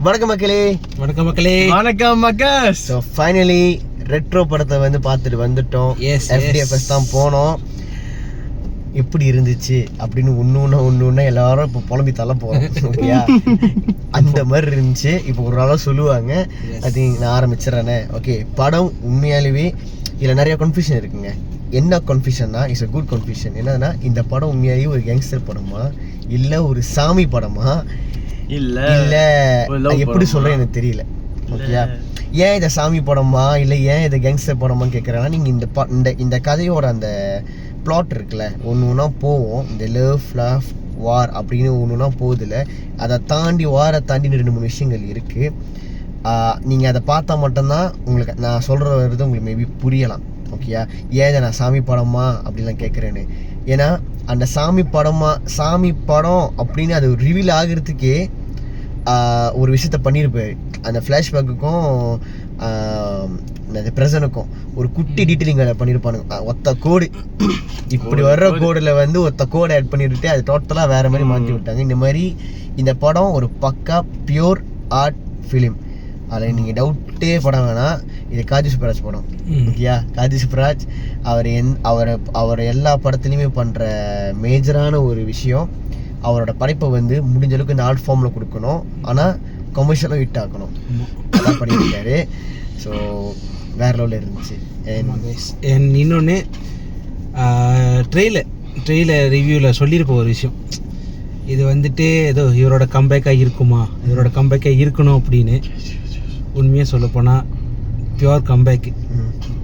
வணக்கம் மக்களே. வணக்கம் மக்கஸ். ஸோ ஃபைனலி ரெட்ரோ படத்தை வந்து பார்த்துட்டு வந்துட்டோம். FDFS தான் போனோம். எப்படி இருந்துச்சு அப்படின்னு ஒன்று எல்லாரும் இப்போ புலம்பி தள்ள போகிறோம். ஓகேயா, அந்த மாதிரி இருந்துச்சு. இப்போ ஒரு நாளாக சொல்லுவாங்க. அது நான் ஆரம்பிச்சிடறேனே. ஓகே, படம் உண்மையாலுமே இதில் நிறைய கன்ஃபியூஷன் இருக்குங்க. என்ன கன்ஃபியூஷன்னா, இட்ஸ் அ குட் கன்ஃபியூஷன். என்னன்னா, இந்த படம் உண்மையாலேயே ஒரு கேங்ஸ்டர் படமா இல்லை ஒரு சாமி படமா இல்லை எப்படி சொல்கிறேன் எனக்கு தெரியல. ஓகேயா, ஏன் இதை சாமி படமா இல்லை ஏன் இதை கேங்ஸ்டர் படமான்னு கேட்குறேன்னா, நீங்கள் இந்த கதையோட அந்த பிளாட் இருக்குல்ல, ஒன்று போவோம். இந்த லவ் வார் அப்படின்னு ஒன்றுனா போகுதுல, அதை தாண்டி வாரை தாண்டி 2-3 விஷயங்கள் இருக்குது. நீங்கள் அதை பார்த்தா மட்டும்தான் உங்களுக்கு நான் சொல்கிறது உங்களுக்கு மேபி புரியலாம். ஓகேயா, ஏன் இதை நான் சாமி படமா அப்படிலாம் கேட்குறேன்னு. ஏன்னா அந்த சாமி படம் அப்படின்னு அது ரிவீல் ஆகிறதுக்கே ஒரு விஷயத்த பண்ணியிருப்பாரு. அந்த ஃப்ளாஷ்பேக்குக்கும் அந்த ப்ரெசனுக்கும் ஒரு குட்டி டீட்டெயிலிங் அதை பண்ணியிருப்பானுங்க. ஒத்த கோடு இப்படி வர்ற கோடில் வந்து ஒத்த கோடு ஆட் பண்ணிட்டு அது டோட்டலாக வேறு மாதிரி மாற்றி விட்டாங்க. இந்த மாதிரி இந்த படம் ஒரு பக்கா பியூர் ஆர்ட் ஃபிலிம். அதில் நீங்கள் டவுட்டே படம் வேணாம், இது காஜி சுப்பராஜ் படம். ஓகேயா, காஜி சுப்பராஜ் அவர் எல்லா படத்துலையுமே பண்ணுற மேஜரான ஒரு விஷயம், அவரோட படைப்பை வந்து முடிஞ்ச அளவுக்கு இந்த ஆர்ட் ஃபார்மில் கொடுக்கணும், ஆனால் கமர்ஷியலாக ஹிட் ஆக்கணும். அதான் பண்ணியிருக்காரு. ஸோ வேற லெவலில் இருந்துச்சு. இன்னொன்று ட்ரெயிலர் ரிவ்யூவில் சொல்லியிருப்ப ஒரு விஷயம், இது வந்துட்டு ஏதோ இவரோட கம்பேக்காக இருக்குமா, இவரோட கம்பேக்காக இருக்கணும் அப்படின்னு. உண்மையாக சொல்லப்போனால் பியூர் கம்பேக்கு.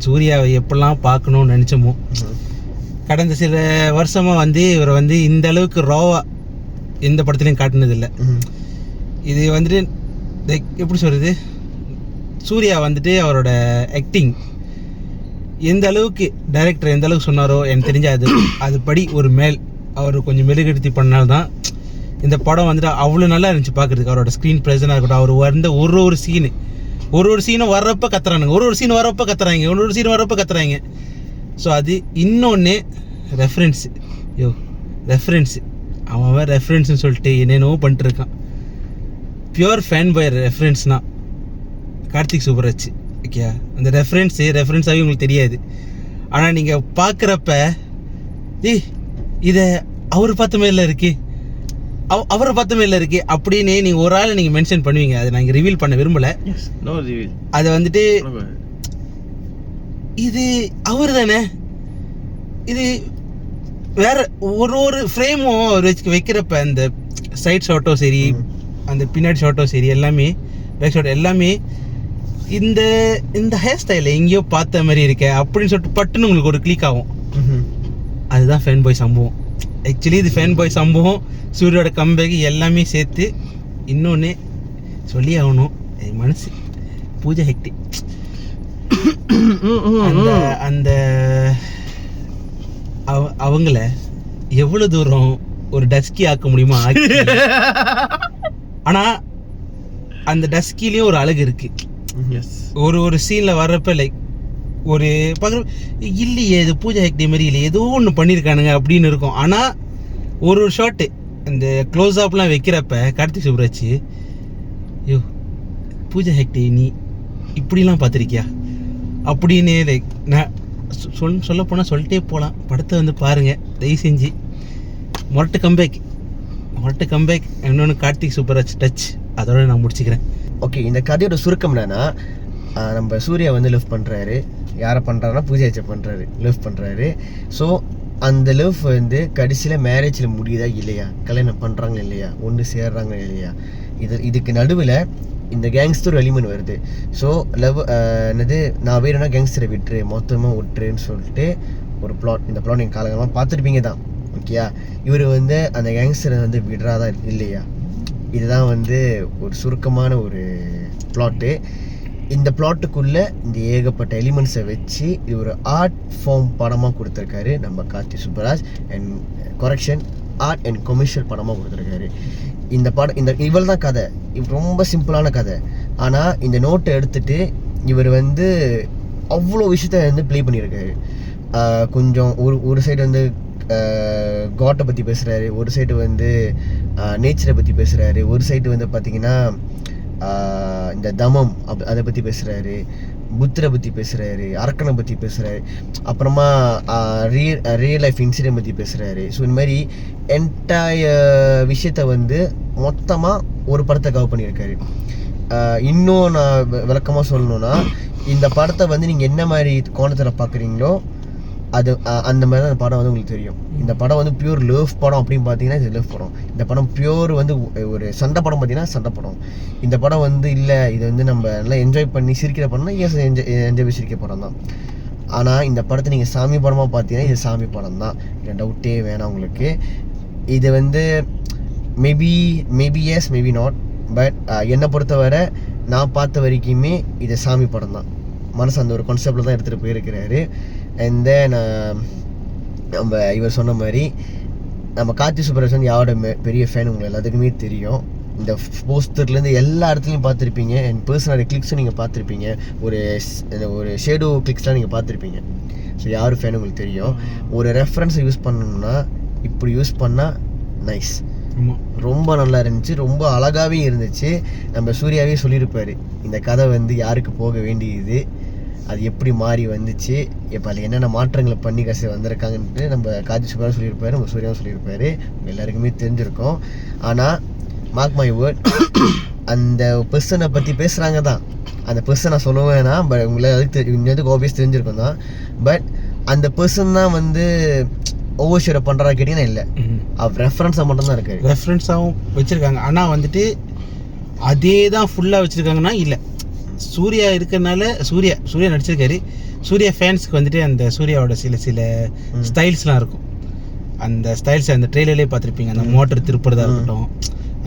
சூர்யாவை எப்படிலாம் பார்க்கணும்னு நினச்சோமோ, கடந்த சில வருஷமாக வந்து இவரை வந்து இந்த அளவுக்கு ராவாக எந்த படத்துலையும் காட்டினதில்லை. இது வந்துட்டு எப்படி சொல்கிறது, சூர்யா வந்துட்டு அவரோட ஆக்டிங் எந்த அளவுக்கு டைரக்டர் எந்த அளவுக்கு சொன்னாரோ எனக்கு தெரிஞ்ச அது படி ஒரு அவர் கொஞ்சம் மெருகெடுத்தி பண்ணால்தான் இந்த படம் வந்துட்டு அவ்வளோ நல்லா இருந்துச்சு பார்க்குறதுக்கு. அவரோட ஸ்க்ரீன் ப்ரெசனாக இருக்கட்டும், அவர் வந்த ஒரு சீனும் வர்றப்ப கத்துறானுங்க, ஒரு சீன் வரப்போ கத்துறாங்க. ஸோ அது இன்னொன்று ரெஃபரன்ஸு அவன் ரெஃபரன்ஸ்னு சொல்லிட்டு என்னென்னவோ பண்ணிட்டு இருக்கான். பியூர் ஃபேன் பாய் ரெஃபரன்ஸ்னா கார்த்திக் சுப்பராஜ். ஓகே, அந்த ரெஃபரன்ஸாகவே உங்களுக்கு தெரியாது. ஆனால் நீங்கள் பார்க்குறப்ப இதை அவரை பார்த்த மாதிரில இருக்கு, அவரை பார்த்த மாதிரில இருக்கு அப்படின்னு நீங்கள் ஒரு ஆள் நீங்கள் மென்ஷன் பண்ணுவீங்க. அதை நான் இங்கே ரிவீல் பண்ண விரும்பலை. அதை வந்துட்டு இது அவர் தானே, இது வேற ஒரு ஃப்ரேமும் அவர் வைக்கிறப்ப அந்த சைட் ஷாட்டோ சரி, அந்த பின்னாடி ஷாட்டோ சரி, எல்லாமே பேக் ஷாட் எல்லாமே இந்த ஹேர் ஸ்டைலில் எங்கேயோ பார்த்த மாதிரி இருக்க அப்படின்னு சொல்லிட்டு பட்டுன்னு உங்களுக்கு ஒரு கிளிக் ஆகும். அதுதான் ஃபேன் பாய் சம்பவம். ஆக்சுவலி இது ஃபேன் பாய் சம்பவம், சூரியோட கம்பேக் எல்லாமே சேர்த்து. இன்னொன்று சொல்லி ஆகணும், என் மனசு பூஜா ஹெக்டே அந்த அவங்கள எவ்வளவு தூரம் ஒரு டஸ்கி ஆக்க முடியுமா. ஆனா அந்த டஸ்கிலயும் ஒரு அழகு இருக்கு. ஒரு சீன்ல வர்றப்ப லைக் ஒரு பார்க்குற இல்லையே இது பூஜா ஹெக்டே மாதிரி இல்லை, ஏதோ ஒன்று பண்ணியிருக்கானுங்க அப்படின்னு இருக்கும். ஆனால் ஒரு ஷாட்டு அந்த க்ளோஸ் அப்லாம் வைக்கிறப்ப கார்த்திக் சுப்ராஜ், பூஜா ஹெக்டே நீ இப்படிலாம் பார்த்துருக்கியா அப்படின்னு லைக் நான் சொல்ல போனால் சொல்லிட்டே போகலாம். படத்தை வந்து பாருங்கள் தயவு செஞ்சு. மொரட்டு கம்பேக் இன்னொன்று கார்த்திக் சுப்பராஜ் டச். அதோட நான் முடிச்சுக்கிறேன். ஓகே, இந்த கதையோட சுருக்கம் என்னன்னா, நம்ம சூர்யா வந்து லவ் பண்ணுறாரு. யாரை பண்ணுறாருன்னா பூஜா ஹெக்டே லவ் பண்ணுறாரு. ஸோ அந்த லவ் வந்து கடைசியில் மேரேஜில் முடியுதா இல்லையா, கல்யாணம் பண்ணுறாங்க இல்லையா, ஒன்று சேர்றாங்க இல்லையா, இதுக்கு நடுவில் இந்த கேங்ஸ்டர் எலிமெண்ட் வருது. ஸோ என்னது, நான் வேணும்னா கேங்ஸ்டரை மொத்தமாக விட்டுருன்னு சொல்லிட்டு ஒரு பிளாட். இந்த பிளாட் நீங்கள் காலகாலமாக பார்த்துருப்பீங்க தான். ஓகேயா, இவர் வந்து அந்த கேங்ஸ்டரை வந்து விடுறாதா இல்லையா, இதுதான் வந்து ஒரு சுருக்கமான ஒரு பிளாட்டு. இந்த பிளாட்டுக்குள்ளே இந்த ஏகப்பட்ட எலிமெண்ட்ஸை வச்சு இது ஒரு ஆர்ட் ஃபார்ம் படமாக கொடுத்துருக்காரு நம்ம Karthik Subbaraj. Art and commercial படமாக கொடுத்துருக்காரு. இந்த படம் இவள் தான் கதை. ரொம்ப சிம்பிளான கதை. ஆனால் இந்த நோட்டை எடுத்துகிட்டு இவர் வந்து அவ்வளோ விஷயத்த வந்து ப்ளே பண்ணியிருக்காரு. கொஞ்சம் ஒரு சைடு வந்து காட்டை பற்றி பேசுகிறாரு, ஒரு சைடு வந்து நேச்சரை பற்றி பேசுகிறாரு, ஒரு சைடு வந்து பார்த்திங்கன்னா இந்த தமம் அதை பற்றி பேசுகிறாரு, புத்தரை பற்றி பேசுகிறாரு, அரக்கனை பற்றி பேசுகிறாரு, அப்புறமா ரியல் லைஃப் இன்சிடென்ட் பற்றி பேசுகிறாரு. ஸோ இந்த மாதிரி என்டையர் விஷயத்தை வந்து மொத்தமாக ஒரு படத்தை கவர் பண்ணியிருக்காரு. இன்னும் நான் விளக்கமாக சொல்லணுன்னா, இந்த படத்தை வந்து நீங்கள் என்ன மாதிரி கோணத்தில் பார்க்குறீங்களோ அது அந்த மாதிரி தான் அந்த படம் வந்து உங்களுக்கு தெரியும். இந்த படம் வந்து பியூர் லவ் படம் அப்படின்னு பார்த்தீங்கன்னா இது லவ் படம். இந்த படம் பியூர் வந்து ஒரு சண்டை படம் பார்த்தீங்கன்னா சண்டை படம். இந்த படம் வந்து இல்லை இது வந்து நம்ம நல்லா என்ஜாய் பண்ணி சிரிக்கிற படம்னா என்ஜாய் சிரிக்கிற படம் தான். ஆனால் இந்த படத்தை நீங்கள் சாமி படமாக பார்த்தீங்கன்னா இது சாமி படம் தான், இல்லை டவுட்டே வேணாம் உங்களுக்கு. இது வந்து maybe yes maybe not, but என்னை பொறுத்தவரை நான் பார்த்த வரைக்குமே இது சாமி படம் தான். மனசு அந்த ஒரு கான்செப்டில் தான் எடுத்துகிட்டு போயிருக்கிறாரு. அண்ட் தென் நம்ம இவர் சொன்ன மாதிரி நம்ம கார்த்தி சுப்ராஜ் வந்து யாரோட பெரிய ஃபேன் உங்களுக்கு எல்லாத்துக்குமே தெரியும். இந்த போஸ்டர்லேருந்து எல்லா இடத்துலையும் பார்த்துருப்பீங்க. அண்ட் பர்சனல் கிளிக்ஸும் நீங்கள் பார்த்துருப்பீங்க, ஒரு ஷேடோ கிளிக்ஸ்லாம் நீங்கள் பார்த்துருப்பீங்க. ஸோ யார் ஃபேன் உங்களுக்கு தெரியும். ஒரு ரெஃபரன்ஸை யூஸ் பண்ணணும்னா இப்படி யூஸ் பண்ணால் நைஸ், ரொம்ப நல்லா இருந்துச்சு, ரொம்ப அழகாகவே இருந்துச்சு. நம்ம சூர்யாவே சொல்லியிருப்பார் இந்த கதை வந்து யாருக்கு போக வேண்டியது, அது எப்படி மாறி வந்துச்சு, இப்போ அதில் என்னென்ன மாற்றங்களை பண்ணி கடைசி வந்திருக்காங்கன்ட்டு நம்ம கார்த்தி சுப்ராஜ் சொல்லியிருப்பாரு, நம்ம சூர்யாவும் சொல்லியிருப்பாரு, எல்லாருக்குமே தெரிஞ்சிருக்கும். ஆனால் மார்க் மை வேர்ட், அந்த பர்சனை பற்றி பேசுகிறாங்க தான், அந்த பர்சன் நான் சொல்லுவேன்னா பட் உங்களை அதுக்கு ஆப்வியஸ் தெரிஞ்சிருக்கும் தான். பட் அந்த பர்சன் தான் வந்து ஒவ்வொரு ஷேரை பண்ணுறா கேட்டிங்கன்னா இல்லை, ரெஃபரன்ஸாக மட்டும்தான் இருக்குது. ரெஃபரன்ஸாகவும் வச்சுருக்காங்க. ஆனால் வந்துட்டு அதே தான் ஃபுல்லாக வச்சுருக்காங்கன்னா இல்லை, சூர்யா இருக்கிறனால சூர்யா நடிச்சிருக்காரு. சூர்யா ஃபேன்ஸ்க்கு வந்துட்டு அந்த சூர்யாவோட சில ஸ்டைல்ஸ்லாம் இருக்கும். அந்த ஸ்டைல்ஸ் அந்த ட்ரெயிலர்லேயே பார்த்துருப்பீங்க. அந்த மோட்டர் திருப்புறதா இருக்கட்டும்,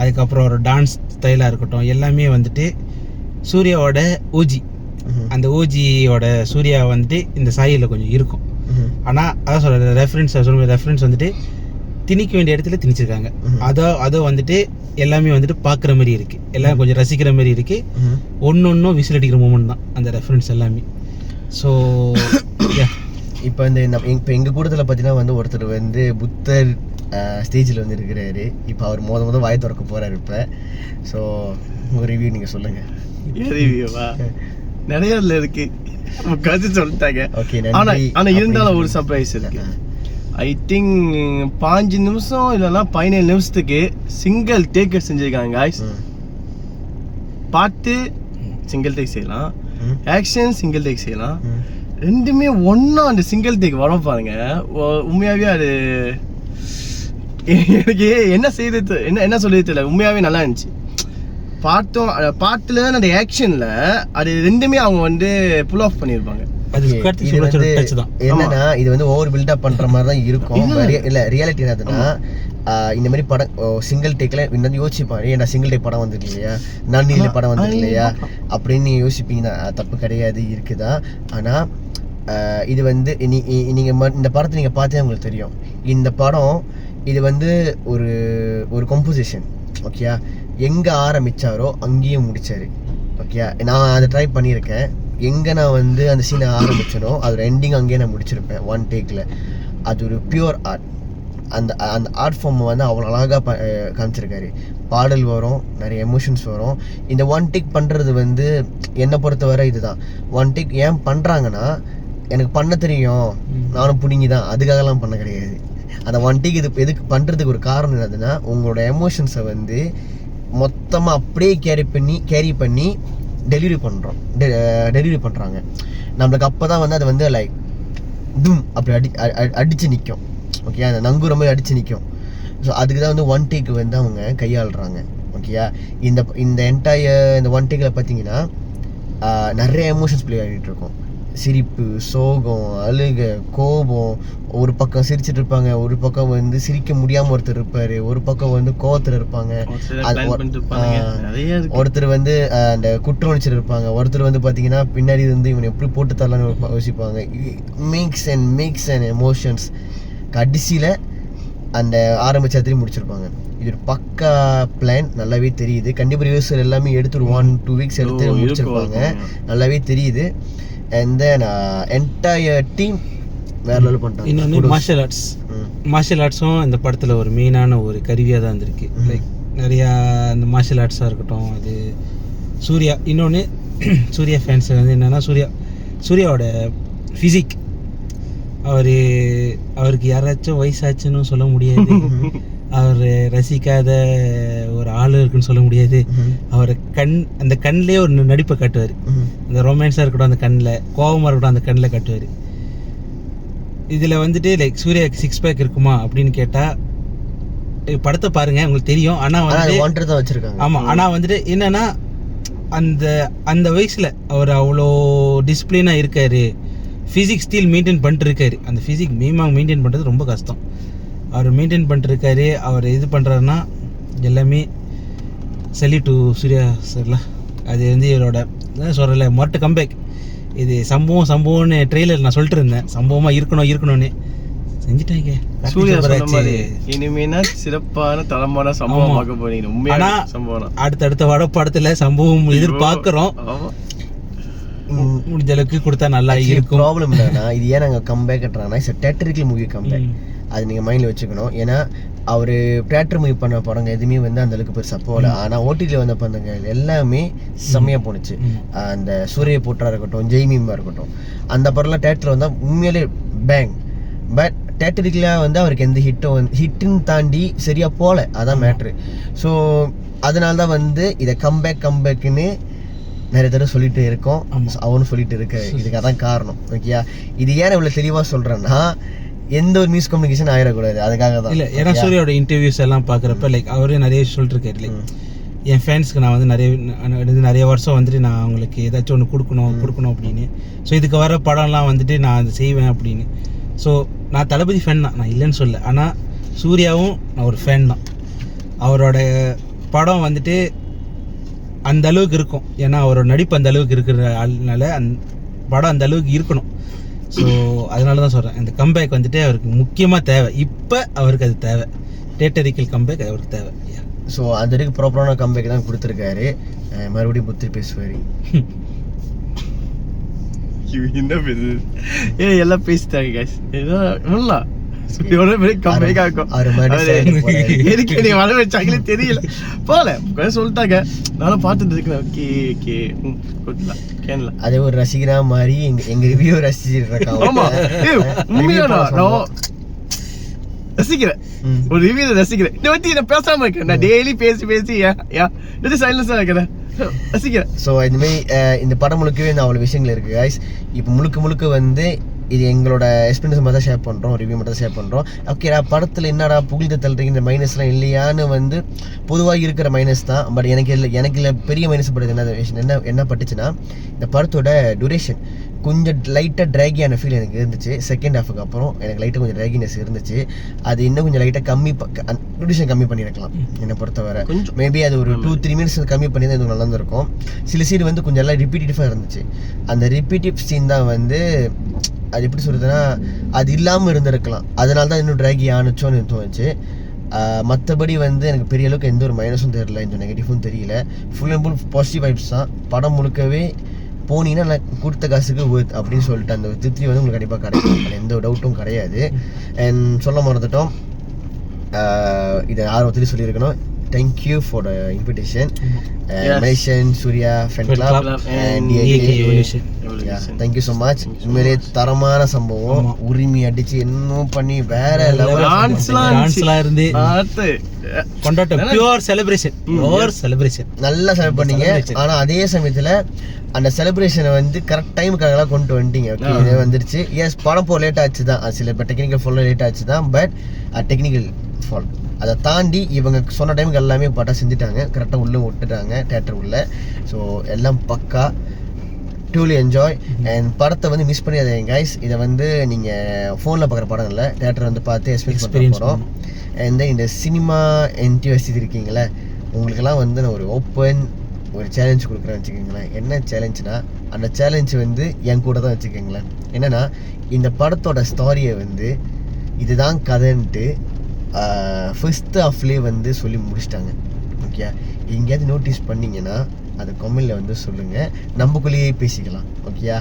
அதுக்கப்புறம் ஒரு டான்ஸ் ஸ்டைலாக இருக்கட்டும், எல்லாமே வந்துட்டு சூர்யாவோட ஓஜி, அந்த ஓஜியோட சூர்யா வந்துட்டு இந்த சாயில கொஞ்சம் இருக்கும். ஆனால் அதான் சொல்கிற ரெஃபரன்ஸ் வந்துட்டு திணிக்க வேண்டிய இடத்துல திணிச்சிருக்காங்க. அதோ வந்துட்டு எல்லாமே வந்துட்டு பார்க்குற மாதிரி இருக்குது, எல்லாம் கொஞ்சம் ரசிக்கிற மாதிரி இருக்குது. ஒன்றும் விசில் அடிக்கிற மூமெண்ட் தான் அந்த ரெஃபரன்ஸ் எல்லாமே. ஸோ இப்போ இப்போ எங்கள் கூட்டத்தில் பார்த்தீங்கன்னா வந்து ஒருத்தர் வந்து புத்தர் ஸ்டேஜில் வந்து இருக்கிறாரு. இப்போ அவர் மொதல் வாய் திறக்க போகிறாரு. இப்போ ஸோ உங்கள் ரிவ்யூ நீங்கள் சொல்லுங்கள். ரிவ்யூவா நிறைய இருக்குது சொல்லிட்டாங்க. ஓகே, ஆனால் இருந்தாலும் ஒரு சர்ப்ரைஸ் இருக்கு. ஐ திங்க் 5 நிமிஷம் இல்லைன்னா 17 நிமிஷத்துக்கு சிங்கிள் டேக் செஞ்சுருக்காங்க காய்ஸ். பாட்டு சிங்கிள் டேக் செய்யலாம், ஆக்ஷன் சிங்கிள் டேக் செய்யலாம், ரெண்டுமே ஒன்றா அந்த சிங்கிள் டேக் வர பாருங்க. உண்மையாகவே அது எனக்கு என்ன செய்யறது என்ன சொல்லியது தெரியல. உண்மையாகவே நல்லா இருந்துச்சு. பாட்டில் அந்த ஆக்ஷனில் அது ரெண்டுமே அவங்க வந்து புல் ஆஃப் பண்ணியிருப்பாங்க. என்னன்னா இது வந்து ஓவர் பில்டப் பண்ற மாதிரி தான் இருக்கும். இல்ல ரியாலிட்டி என்னதுன்னா இந்த மாதிரி படம் சிங்கிள் டேக்ல இன்னும் யோசிப்பாரு, ஏன்னா சிங்கிள் டேக் படம் வந்துருக்கு இல்லையா, நன்னில படம் வந்துருக்கு இல்லையா அப்படின்னு யோசிப்பீங்கன்னா தப்பு கிடையாது, இருக்குதான். ஆனா இது வந்து நீங்க இந்த படத்தை நீங்க பார்த்தே உங்களுக்கு தெரியும். இந்த படம் இது வந்து ஒரு கம்போசிஷன். ஓகேயா, எங்கே ஆரம்பித்தாரோ அங்கேயே முடித்தார். ஓகேயா, நான் அதை ட்ரை பண்ணியிருக்கேன். எங்கே நான் வந்து அந்த சீனை ஆரம்பிச்சனோ அதோட எண்டிங் அங்கேயே நான் முடிச்சிருப்பேன் ஒன் டேக்கில். அது ஒரு பியூர் ஆர்ட். அந்த ஆர்ட் ஃபார்மை வந்து அவ்வளோ அழகாக காமிச்சிருக்காரு. பாடல் வரும், நிறைய எமோஷன்ஸ் வரும். இந்த ஒன் டேக் பண்ணுறது வந்து என்னை பொறுத்தவரை இதுதான். ஒன் டேக் ஏன் பண்ணுறாங்கன்னா, எனக்கு பண்ண தெரியும், நானும் பிடிங்கி தான், அதுக்காகலாம் பண்ண கிடையாது. அந்த ஒன் டேக் இது எதுக்கு பண்ணுறதுக்கு ஒரு காரணம் என்னதுன்னா, உங்களோட எமோஷன்ஸை வந்து மொத்தமாக அப்படியே கேரி பண்ணி டெலிவரி பண்ணுறாங்க நம்மளுக்கு. அப்போ தான் வந்து அது வந்து லைக் தும் அப்படி அடித்து நிற்கும். ஓகே, அந்த நங்குற மாதிரி அடித்து நிற்கும். ஸோ அதுக்கு தான் வந்து ஒன் டேக்கு வந்து அவங்க கையாளுறாங்க. ஓகேயா, இந்த என்டையர் இந்த ஒன் டேக்கில் பார்த்தீங்கன்னா நிறைய எமோஷன்ஸ் ப்ளே ஆகிட்டு இருக்கும். சிரிப்பு, சோகம், அழுக, கோபம். ஒரு பக்கம் சிரிச்சுட்டு இருப்பாங்க, ஒரு பக்கம் வந்து சிரிக்க முடியாமல் ஒருத்தர் இருப்பார், ஒரு பக்கம் வந்து கோவத்தில் இருப்பாங்க, ஒருத்தர் வந்து அந்த குற்ற உணர்ச்சியில் இருப்பாங்க, ஒருத்தர் வந்து பார்த்தீங்கன்னா பின்னாடி வந்து இவனை எப்படி போட்டு தரலான்னு யோசிப்பாங்க. மேக்ஸ் அண்ட் எமோஷன்ஸ் கடைசியில் அந்த ஆரம்பிச்ச இடத்துலையும் முடிச்சிருப்பாங்க. இது ஒரு பக்கா பிளான், நல்லாவே தெரியுது. கண்டிப்பாக ரிஹர்சல் எல்லாமே எடுத்து ஒரு 1-2 வீக்ஸ் எடுத்து முடிச்சிருப்பாங்க, நல்லாவே தெரியுது. And then entire team வேற லெவல் பண்ணிட்டாங்க. இன்னொன்று மார்ஷல் ஆர்ட்ஸும் இந்த படத்தில் ஒரு மெயினான ஒரு கருவியாக தான் இருந்திருக்கு. லைக் நிறையா இந்த மார்ஷல் ஆர்ட்ஸாக இருக்கட்டும், அது சூர்யா இன்னொன்று சூர்யா ஃபேன்ஸ் வந்து என்னென்னா சூர்யாவோட ஃபிசிக் அவருக்கு யாராச்சும் வயசாச்சுன்னு சொல்ல முடியாது, அவர் ரசிக்காத ஒரு ஆள் இருக்குன்னு சொல்ல முடியாது. அவர் அந்த கண்ணிலே ஒரு நடிப்பை காட்டுவார். அந்த ரொமான்ஸாக இருக்கட்டும் அந்த கண்ணில், கோபமாக இருக்கட்டும் அந்த கண்ணில் காட்டுவார். இதில் வந்துட்டு லைக் சூர்யாவுக்கு 6 பேக் இருக்குமா அப்படின்னு கேட்டால் படத்தை பாருங்க உங்களுக்கு தெரியும். ஆனால் வந்து வச்சிருக்காங்க. ஆமாம், ஆனால் வந்துட்டு என்னன்னா அந்த வயசில் அவர் அவ்வளோ டிசிப்ளினாக இருக்காரு, ஃபிசிக்ஸ் ஸ்டில் மெயின்டைன் பண்ணிட்டு இருக்காரு. அந்த ஃபிசிக் மெயின்டைன் பண்ணுறது ரொம்ப கஷ்டம். அவர் மெயின்டைன் பண்ணிட்டுருக்காரு. அவர் இது பண்ணுறாருன்னா எல்லாமே சல்யூட் டு சூர்யா சார்ல. அது வந்து இவரோட சொல்கிறல மொரட்டு கம்பேக். இது சம்பவம்னு ட்ரெய்லர் நான் சொல்லிட்டு இருந்தேன், சம்பவமாக இருக்கணும்னு செஞ்சுட்டாங்க. சூர்யா சொன்ன மாதிரி இனிமேனா சிறப்பான தரமான சம்பவம் பார்க்க போறீங்க. உண்மையான சம்பவம். அடுத்தடுத்த படத்துல சம்பவம் எதிர்பார்க்கிறோம். முடிஞ்ச அளவுக்கு கொடுத்தா நல்லா இருக்கும். ப்ராப்ளம் இல்லைன்னா இது ஏன் நாங்கள் கம்பேக் கட்டுறாங்கன்னா இட்ஸ் தியேட்டரிக்கல் மூவி கம்பேக். அது நீங்கள் மைண்டில் வச்சுக்கணும். ஏன்னா அவர் தியேட்டர் மூவி பண்ண படங்க எதுவுமே வந்து அந்த அளவுக்கு பெருசாக போகல. ஆனால் ஓடிடியில் வந்த படங்கள் எல்லாமே செம்மையாக போணுச்சு. அந்த சூரிய போட்டா இருக்கட்டும், ஜெய்மீமாக இருக்கட்டும், அந்த படம்லாம் தியேட்டர் வந்தால் உண்மையிலே பேங். பட் தியேட்டரிக்கலாக வந்து அவருக்கு எந்த ஹிட்டுன்னு தாண்டி சரியாக போகல. அதான் மேட்ரு. ஸோ அதனால தான் வந்து இதை கம்பேக்குன்னு நிறைய தடவை சொல்லிட்டு இருக்கோம். அவனும் சொல்லிட்டு இருக்க. இதுக்கு அதான் காரணம். ஓகேயா, இது ஏன் இவ்வளோ தெளிவாக சொல்கிறேன்னா எந்த ஒரு மிஸ் கம்யூனிகேஷன் ஆகிடக்கூடாது. அதுக்காக தான். இல்லை, ஏன்னா சூர்யாவோட இன்டர்வியூஸ் எல்லாம் பார்க்குறப்ப லைக் அவரே நிறைய சொல்லிட்டு இருக்காரு. லைக் என் ஃபேன்ஸ்க்கு நான் வந்து நிறைய வருஷம் வந்துட்டு நான் அவங்களுக்கு ஏதாச்சும் ஒன்று கொடுக்கணும் அப்படின்னு. ஸோ இதுக்கு வர படம்லாம் வந்துட்டு நான் அதை செய்வேன் அப்படின்னு. ஸோ நான் தளபதி ஃபேன் தான், நான் இல்லைன்னு சொல்ல. ஆனால் சூர்யாவும் நான் ஒரு ஃபேன் தான். அவரோட படம் வந்துட்டு அந்த அளவுக்கு இருக்கும். ஏன்னா அவரோட நடிப்பு அந்த அளவுக்கு இருக்கிற ஆள்னால படம் அந்த அளவுக்கு இருக்கணும். ஸோ அதனால தான் சொல்கிறேன், இந்த கம்பேக் வந்துட்டு அவருக்கு முக்கியமாக தேவை. இப்போ அவருக்கு அது தேவை. தியேட்டரிக்கல் கம்பேக் அவருக்கு தேவை. ஸோ அந்த வரைக்கும் ப்ராப்பரான கம்பேக் தான் கொடுத்துருக்காரு. மறுபடியும் புத்திரி பேசுவார். என்ன பேசு எல்லாம் பேசிட்டாங்க guys. ஏதோ நல்லா எதுக்கு நீ வர வச்சாங்களே தெரியல. போல சொல்லிட்டாங்க, நானும் பார்த்துட்டு இருக்கேன். அதே ஒரு ரசிகரா மாதிரி எங்க ரிவ்யூ ரசிச்சிருக்காங்க. ரசிக்கிறேன், ஒரு ரிவ்யூ ரசிக்கிறேன். இதை பத்தி நான் பேசாம இருக்கேன். நான் டெய்லி பேசி சைலன்ஸா இருக்கிறேன், ரசிக்கிறேன். ஸோ இந்தமாரி இந்த படம் முழுக்கவே இந்த அவ்வளோ விஷயங்கள் இருக்கு கைஸ். இப்போ முழுக்க வந்து இது எங்களோட எக்ஸ்பீரியன்ஸ் மட்டும் தான் ஷேர் பண்ணுறோம், ரிவ்யூ மட்டும் தான் ஷேர் பண்ணுறோம். ஓகேடா, படத்தில் என்னடா புகழ்ந்து தள்ளுறீங்க, இந்த மைனஸ்லாம் இல்லையான்னு வந்து பொதுவாக இருக்கிற மைனஸ் தான். பட் எனக்கு இல்லை பெரிய மைனஸ் படுறது என்ன பட்டுச்சுன்னா, இந்த படத்தோட டியூரேஷன் கொஞ்சம் லைட்டாக ட்ராகியான ஃபீல் எனக்கு இருந்துச்சு. செகண்ட் ஹாஃபுக்கு அப்புறம் எனக்கு லைட்டாக கொஞ்சம் ட்ராகினஸ் இருந்துச்சு. அது இன்னும் கொஞ்சம் லைட்டாக டியூரேஷன் கம்மி பண்ணியிருக்கலாம் என்னை பொறுத்தவரை. மேபி அது ஒரு 2-3 மினிட்ஸ் கம்மி பண்ணி தான் இது நல்லா இருந்திருக்கும். சில சீன் வந்து கொஞ்சம் எல்லாம் ரிப்பீட்டிவாக இருந்துச்சு. அந்த ரிப்பீட்டிவ் சீன் தான் வந்து அது எப்படி சொல்கிறதுனா அது இல்லாமல் இருந்திருக்கலாம். அதனால தான் இன்னும் ட்ராகி ஆணுச்சோன்னு தோணுச்சு. மற்றபடி வந்து எனக்கு பெரிய அளவுக்கு எந்த ஒரு மைனஸும் தெரியல, எந்த நெகட்டிவும் தெரியல. Full and full positive vibes தான். படம் முழுக்கவே போனீங்கன்னா நான் கொடுத்த காசுக்கு ஒர்த் அப்படின்னு சொல்லிட்டு அந்த திருப்தி வந்து உங்களுக்கு கண்டிப்பாக கிடைக்கும். எந்த ஒரு டவுட்டும் கிடையாது. அண்ட் சொல்ல மறந்துட்டோம், இதை ஆர்வத்திலே சொல்லியிருக்கணும். Thank you for the invitation. Malaysian Surya Fan Club and DAK. Thank you so much. உண்மையிலே தரமான சம்பவம். உரிமை அடிச்சு இன்னும் பண்ணி வேற லெவல் டான்ஸ்லாம் இருந்து கொண்டாட்டம். Pure celebration. நல்லா செலிப்ரேட் பண்ணீங்க. ஆனா அதே சமயத்துல அந்த செலிப்ரேஷனை வந்து கரெக்ட் டைமுக்காகலாம் கொண்டு வந்துட்டீங்க. ஓகே, இது வந்துருச்சு. எஸ், படம் போக லேட் ஆச்சு தான், சில டெக்னிக்கல் ஃபால் லேட் ஆச்சு தான். பட் டெக்னிக்கல் ஃபால் அதை தாண்டி இவங்க சொன்ன டைமுக்கு எல்லாமே பட்டா செஞ்சுட்டாங்க. கரெக்டாக உள்ளே விட்டுட்டாங்க தேட்டர் உள்ள. ஸோ எல்லாம் பக்கா ட்ரூலி என்ஜாய். அண்ட் படத்தை வந்து மிஸ் பண்ணிடாதீங்க கைஸ். இதை வந்து நீங்கள் ஃபோனில் பார்க்குற படம் இல்லை, தேட்டர் வந்து பார்த்து எக்ஸ்பீரியன்ஸ் பண்ண போகிறோம். அண்ட் இந்த சினிமா என்டிஎஸ்சி இருக்கீங்களே, உங்களுக்கெல்லாம் வந்து நான் ஒரு ஓப்பன் ஒரு சேலஞ்ச் கொடுக்குறேன்னு வச்சுக்கோங்களேன். என்ன சேலஞ்சுனா, அந்த சேலஞ்ச் வந்து என் கூட தான் வச்சுக்கோங்களேன். என்னென்னா, இந்த படத்தோட ஸ்டோரியை வந்து இதுதான் கதைன்ட்டு ஃபர்ஸ்ட் ஹாஃப்லேயே வந்து சொல்லி முடிச்சிட்டாங்க. ஓகே, எங்கேயாவது நோட்டீஸ் பண்ணிங்கன்னா அது கமெண்ட்ல வந்து சொல்லுங்கள், நம்மக்குள்ளேயே பேசிக்கலாம். ஓகேயா,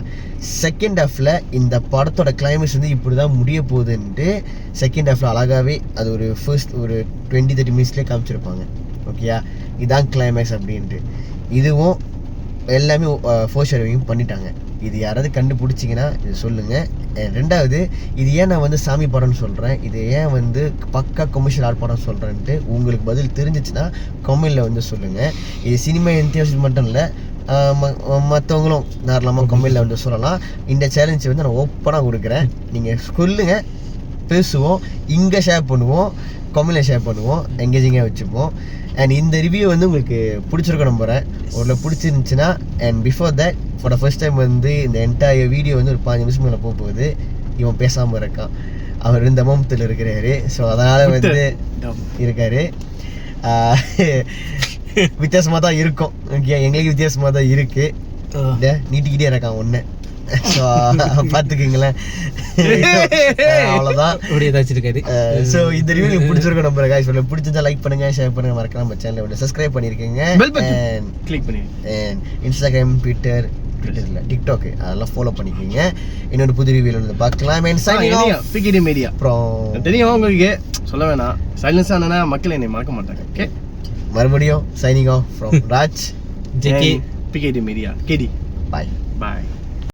செகண்ட் ஹாஃபில் இந்த படத்தோட கிளைமேக்ஸ் வந்து இப்படி தான் முடிய போகுதுன்ட்டு செகண்ட் ஹாஃபில் அழகாகவே அது ஒரு ஃபர்ஸ்ட் ஒரு 20-30 மினிட்ஸ்லேயே காமிச்சிருப்பாங்க. ஓகேயா, இதுதான் கிளைமேக்ஸ் அப்படின்ட்டு. இதுவும் எல்லாமே ஃபோர் ஷேரிங் பண்ணிட்டாங்க. இது யாராவது கண்டுபிடிச்சிங்கன்னா இது சொல்லுங்கள். ரெண்டாவது, இது ஏன் நான் வந்து சாமி படம்னு சொல்கிறேன், இது ஏன் வந்து பக்கா கமர்ஷியல் ஆர்ட் படம் சொல்கிறேன்ட்டு உங்களுக்கு பதில் தெரிஞ்சிச்சுன்னா கமெண்டில் வந்து சொல்லுங்கள். இது சினிமா என்தியாசியம் மட்டும் இல்லை, மற்றவங்களும் தாராளமாக கமெண்டில் வந்து சொல்லலாம். இந்த சேலஞ்சை வந்து நான் ஓப்பனாக கொடுக்குறேன். நீங்கள் சொல்லுங்கள், பேசுவோம், இங்கே ஷேர் பண்ணுவோம், கமெண்டில் ஷேர் பண்ணுவோம், எங்கேஜிங்காக வச்சுப்போம். அண்ட் இந்த ரிவ்யூ வந்து உங்களுக்கு பிடிச்சிருக்க நம்புகிறேன். ஒரு பிடிச்சிருந்துச்சுன்னா, and before that for the first time வந்து இந்த என்டையர் வீடியோ வந்து ஒரு 5 நிமிஷம் மேலே போகுது. இவன் பேசாமல் இருக்கான், அவர் இந்த மமத்தில் இருக்கிறாரு. ஸோ அதனால் வந்து இருக்காரு. வித்தியாசமாக தான் இருக்கும். ஓகே, எங்களுக்கு வித்தியாசமாக தான் இருக்குது. நீட்டிக்கிட்டே இருக்கான் ஒன்று. ஸோ பார்த்துக்குங்களேன், அவ்வளோதான். அப்படி ஏதாச்சும் இருக்காது. ஸோ இந்த ரிவ்யூ உங்களுக்கு பிடிச்சிருக்க நம்புறேன் guys. உங்களுக்கு பிடிச்சிருந்தா லைக் பண்ணுங்க, ஷேர் பண்ணுங்க, மறக்காம நம்ம சேனலை வந்து சப்ஸ்கிரைப் பண்ணிருக்கீங்க. கிளிக் பண்ணி இன்ஸ்டாகிராம், ட்விட்டர் இல்லை டிக்டாக் அதெல்லாம் ஃபாலோ பண்ணிக்கோங்க. இன்னொரு புது ரிவ்யூல வந்து பார்க்கலாம். பிகேடி மீடியா அப்புறம் தெரியும் உங்களுக்கு, சொல்ல வேணாம். சைலன்ஸ் ஆனா மக்கள் என்னை மறக்க மாட்டாங்க. ஓகே, மறுபடியும் signing off from Raj, JK, PKD media, KD. Bye bye.